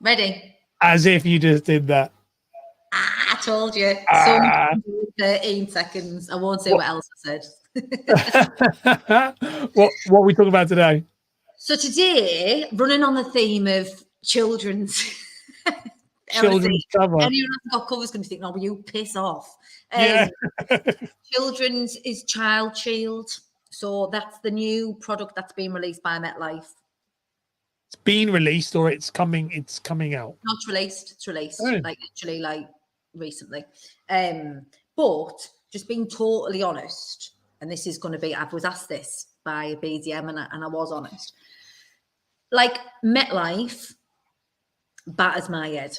Ready? As if you just did that. I told you. So 13 seconds. I won't say what else I said. What are we talking about today? So today, running on the theme of children's cover. Anyone who's got covers going to think, "No, will you piss off?" Yeah. Children's is Child Shield. So that's the new product that's been released by MetLife. It's been released, or it's coming out? Not released. It's released. Oh. Like recently. But just being totally honest, and this is going to be, I was asked this by a BDM and I was honest. Like MetLife batters my head.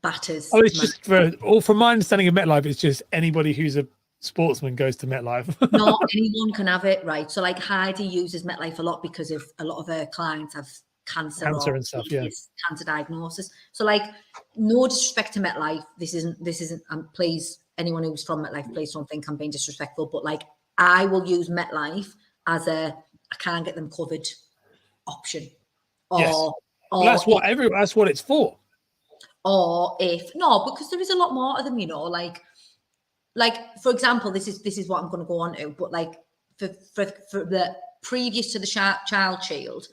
Batters. Oh, it's just from my understanding of MetLife, it's just anybody who's a sportsman goes to MetLife. Not anyone can have it, right? So like Heidi uses MetLife a lot because of a lot of her clients have cancer and stuff, yeah. Cancer diagnosis. So like, no disrespect to MetLife. This isn't, please, anyone who's from MetLife, please don't think I'm being disrespectful, but like, I will use MetLife as I can't get them covered option. Or that's what it's for. Or because there is a lot more to them, like for example, this is what I'm going to go on to, but like for the previous to the Child Shield,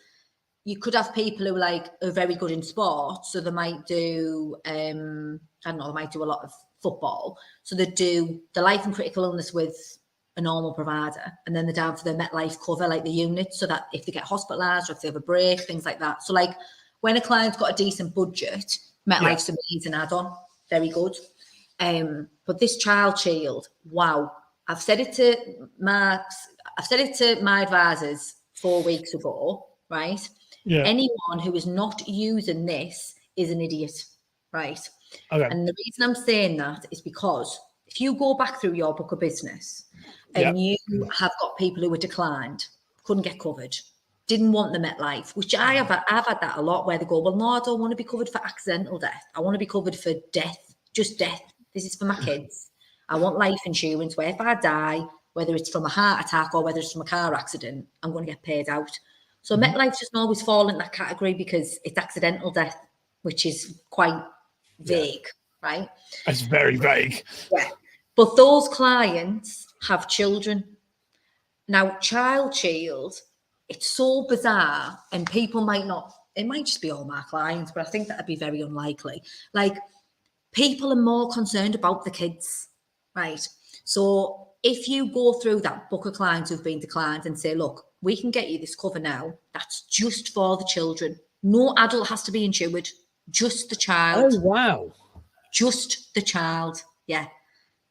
you could have people who are very good in sport, so they might do I don't know, they might do a lot of football, so they do the life and critical illness with a normal provider, and then they're down for the MetLife cover, like the unit, so that if they get hospitalized or if they have a break, things like that. So like when a client's got a decent budget, MetLife's amazing add-on, very good. But this Child Shield, wow, I've said it to my advisors 4 weeks ago, right? Yeah. Anyone who is not using this is an idiot, right? Okay. And the reason I'm saying that is because if you go back through your book of business and you have got people who were declined, couldn't get covered, didn't want the MetLife, which I've had that a lot, where they go, well, no, I don't want to be covered for accidental death. I want to be covered for death, just death. This is for my kids. I want life insurance where if I die, whether it's from a heart attack or whether it's from a car accident, I'm going to get paid out. So MetLife doesn't always fall in that category because it's accidental death, which is quite vague, right? It's very vague. Yeah. But those clients have children. Now, Child Shield, it's so bizarre, and people might not, it might just be all my clients, but I think that'd be very unlikely. Like, people are more concerned about the kids, right? So if you go through that book of clients who've been declined and say, look, we can get you this cover now, that's just for the children. No adult has to be insured, just the child. Oh, wow. Just the child, yeah.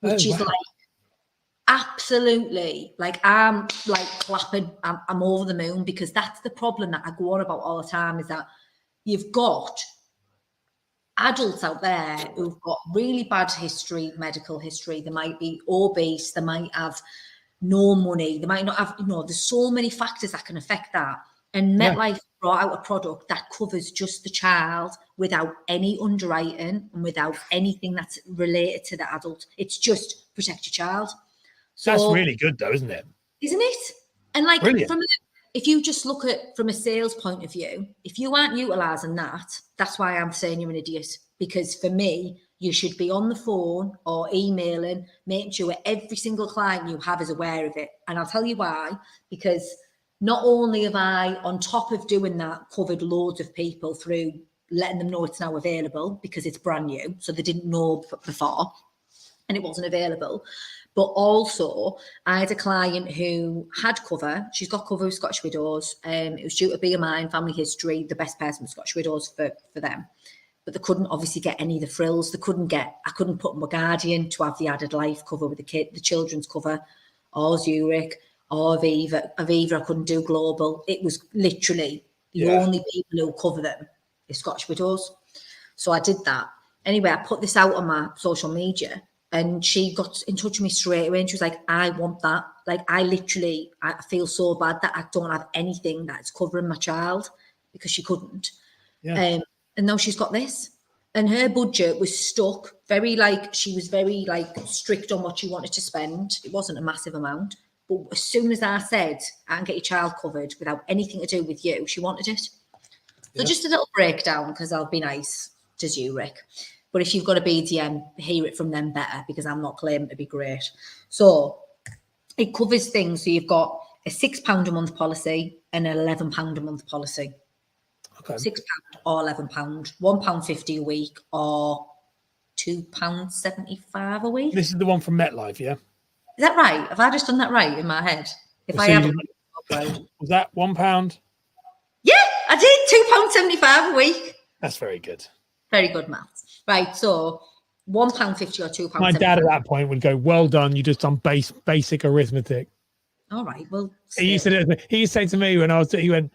Which is like, absolutely, like I'm like clapping, I'm over the moon, because that's the problem that I go on about all the time, is that you've got adults out there who've got really bad history, medical history. They might be obese, they might have no money, they might not have, there's so many factors that can affect that. And MetLife brought out a product that covers just the child without any underwriting and without anything that's related to the adult. It's just protect your child. So, that's really good though, isn't it? Isn't it? And like, brilliant. If you just look at from a sales point of view, if you aren't utilising that, that's why I'm saying you're an idiot. Because for me, you should be on the phone or emailing, making sure every single client you have is aware of it. And I'll tell you why. Because not only have I, on top of doing that, covered loads of people through letting them know it's now available because it's brand new, so they didn't know before and it wasn't available. But also, I had a client who had cover. She's got cover with Scottish Widows. It was due to be a mine, family history, the best person with Scottish Widows for them. But they couldn't obviously get any of the frills. I couldn't put my Guardian to have the added life cover with the children's cover, or Zurich, or Aviva. Aviva, I couldn't do global. It was literally the only people who cover them is Scottish Widows. So I did that. Anyway, I put this out on my social media, and she got in touch with me straight away, and she was like, I want that. Like, I feel so bad that I don't have anything that's covering my child, because she couldn't. Yeah. And now she's got this. And her budget was stuck. She was very strict on what she wanted to spend. It wasn't a massive amount. But as soon as I said, I can get your child covered without anything to do with you, she wanted it. So just a little breakdown, because I'll be nice to Zurich. But if you've got a BDM, hear it from them better, because I'm not claiming to be great. So it covers things. So you've got a £6 a month policy and an £11 a month policy. Okay. £6 or £11, £1.50 a week or £2.75 a week. This is the one from MetLife, yeah? Is that right? Have I just done that right in my head? If So I haven't, was that £1? yeah, I did £2.75 a week. That's very good. Very good maths. Right, so £1.50 or £2.75. My dad at that point would go, "Well done, you just done basic arithmetic." All right, well, He used to say to me when he went,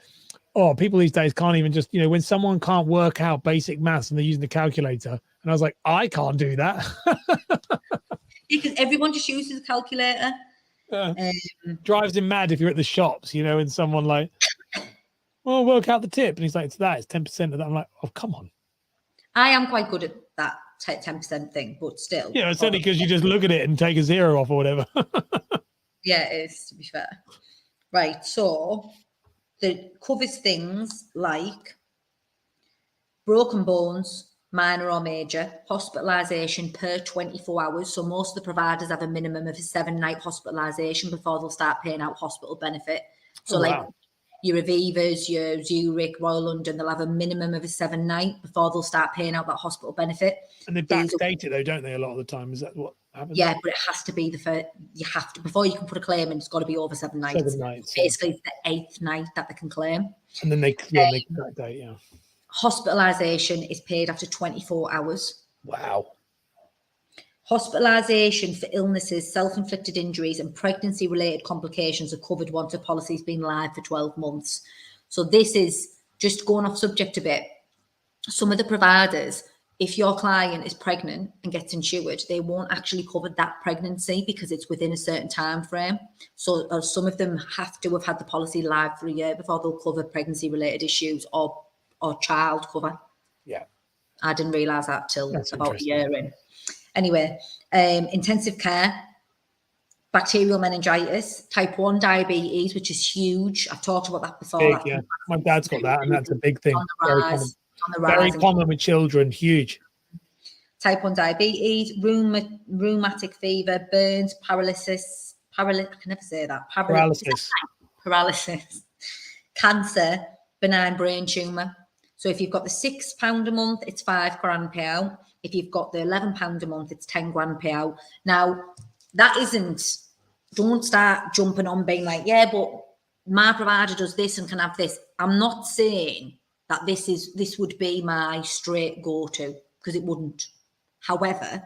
"Oh, people these days can't even just, when someone can't work out basic maths and they're using the calculator." And I was like, "I can't do that." because everyone just uses a calculator. Drives him mad if you're at the shops, and someone like, "Well, work out the tip," and he's like, "It's 10% of that." I'm like, "Oh, come on." I am quite good at that 10% thing, but still. Yeah, it's only because you just look at it and take a zero off or whatever. Yeah, it is, to be fair. Right, so it covers things like broken bones, minor or major, hospitalisation per 24 hours. So most of the providers have a minimum of a 7-night hospitalisation before they'll start paying out hospital benefit. So wow. Your Avivas, your Zurich, Royal London, they'll have a minimum of a 7-night before they'll start paying out that hospital benefit. And they backdate it though, don't they, a lot of the time? Is that what happens? Yeah, but it has to be you have to, before you can put a claim in, it's got to be over 7 nights. 7 nights. Basically, it's the 8th night that they can claim. And then they backdate, yeah. Hospitalisation is paid after 24 hours. Wow. Hospitalisation for illnesses, self-inflicted injuries and pregnancy-related complications are covered once a policy's been live for 12 months. So this is just going off subject a bit. Some of the providers, if your client is pregnant and gets insured, they won't actually cover that pregnancy because it's within a certain time frame. So some of them have to have had the policy live for a year before they'll cover pregnancy-related issues or child cover. Yeah. I didn't realise that till That's about a year in. Anyway, intensive care, bacterial meningitis, type 1 diabetes, which is huge. I've talked about that before. Big, yeah. My dad's got that, and that's a big thing. On the rise. Very common with children, huge. Type 1 diabetes, rheumatic fever, burns, paralysis. I can never say that. Paralysis. Cancer, benign brain tumour. So if you've got the £6 a month, it's £5 grand payout. If you've got the £11 a month, it's 10 grand payout. Now, don't start jumping on being like, yeah, but my provider does this and can have this. I'm not saying that this would be my straight go-to, because it wouldn't. However,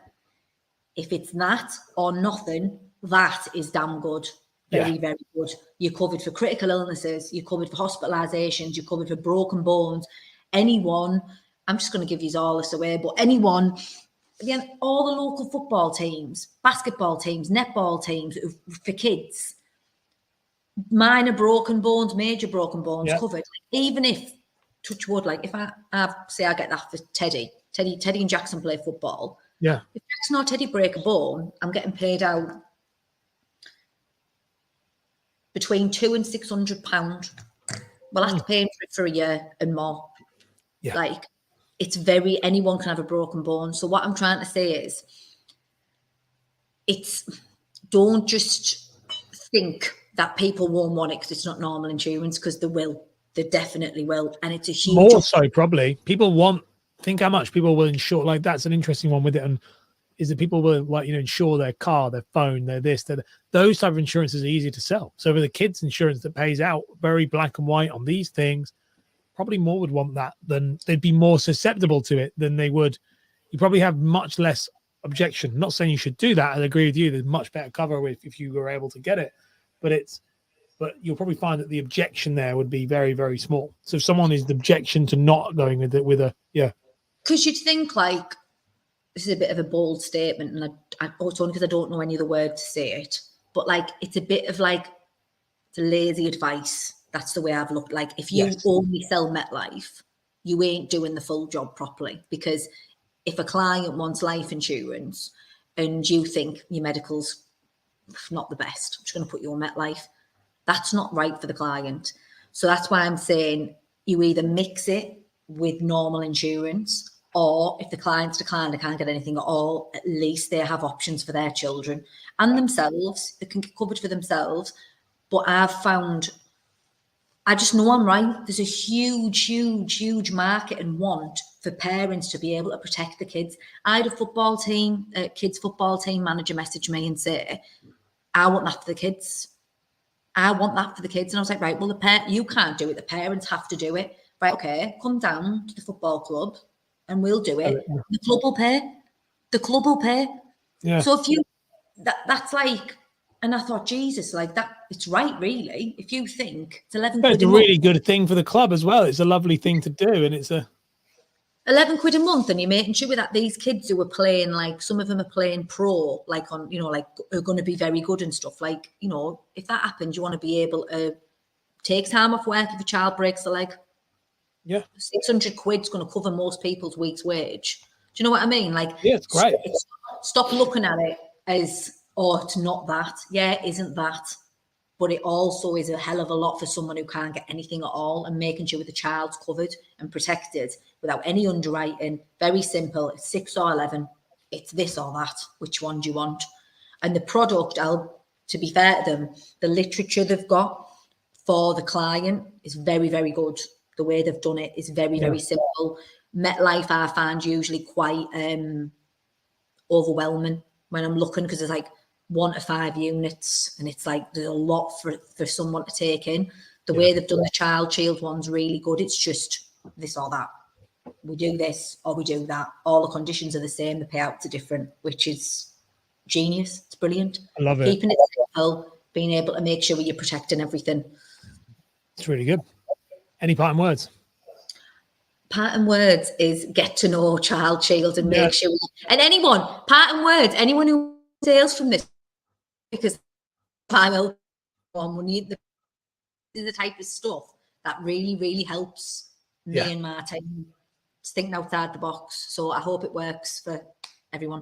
if it's that or nothing, that is damn good. Very, very good. You're covered for critical illnesses. You're covered for hospitalisations. You're covered for broken bones. Anyone, I'm just going to give you all this away, but anyone, again, all the local football teams, basketball teams, netball teams for kids, minor broken bones, major broken bones covered. Even if, touch wood, like if I say I get that for Teddy and Jackson play football. Yeah. If Jackson or Teddy break a bone, I'm getting paid out between £200 and £600. We'll have to pay him for a year and more. Yeah. Like, anyone can have a broken bone. So what I'm trying to say is, don't just think that people won't want it because it's not normal insurance, because they definitely will. And it's a huge... More so, probably. Think how much people will insure. Like, that's an interesting one with it. And is that people will, insure their car, their phone, their this, those type of insurances are easy to sell. So for the kids insurance that pays out very black and white on these things, probably more would want that, than they'd be more susceptible to it than they would. You probably have much less objection. I'm not saying you should do that. I agree with you. There's much better cover if you were able to get it, but you'll probably find that the objection there would be very, very small. So if someone is the objection to not going with it, because you'd think, like, this is a bit of a bold statement, and it's only because I don't know any other word to say it, but like, it's a bit of like the lazy advice. That's the way I've looked. Like, if you only sell MetLife, you ain't doing the full job properly. Because if a client wants life insurance and you think your medical's not the best, I'm just going to put you on MetLife, that's not right for the client. So that's why I'm saying you either mix it with normal insurance, or if the clients decline, they can't get anything at all, at least they have options for their children and themselves. They can get covered for themselves. But I've found, I just know I'm right. There's a huge market and want for parents to be able to protect the kids. I had a football team, a kids football team manager message me and say, I want that for the kids. I want that for the kids. And I was like, right, well, you can't do it. The parents have to do it. Right, okay, come down to the football club and we'll do it. The club will pay. The club will pay. Yeah. So if you, that's like, and I thought, Jesus, like that, it's right, really. If you think it's 11 quid It's a really good thing for the club as well. It's a lovely thing to do. And it's 11 quid a month, and you're making sure that these kids who are playing, like some of them are playing pro, like on, you know, like are going to be very good and stuff. Like, you know, if that happens, you want to be able to take time off work if a child breaks the leg. Yeah. 600 quid's going to cover most people's week's wage. Do you know what I mean? Like, yeah, it's great. Stop looking at it as, oh, it's not that. Yeah, it isn't that. But it also is a hell of a lot for someone who can't get anything at all, and making sure the child's covered and protected without any underwriting. Very simple. It's 6 or 11. It's this or that. Which one do you want? And the product, to be fair to them, the literature they've got for the client is very, very good. The way they've done it is very, very simple. MetLife, I find usually quite overwhelming when I'm looking, because there's like 1 to 5 units, and it's like there's a lot for someone to take in. The way they've done the Child Shield one's really good. It's just this or that. We do this or we do that. All the conditions are the same. The payouts are different, which is genius. It's brilliant. I love it. Keeping it simple, being able to make sure you're protecting everything. It's really good. Any parting words? Parting words is get to know Child Shield and make sure. And parting words, anyone who sales from this, because final money, the type of stuff that really, really helps me and my team thinking outside the box. So I hope it works for everyone.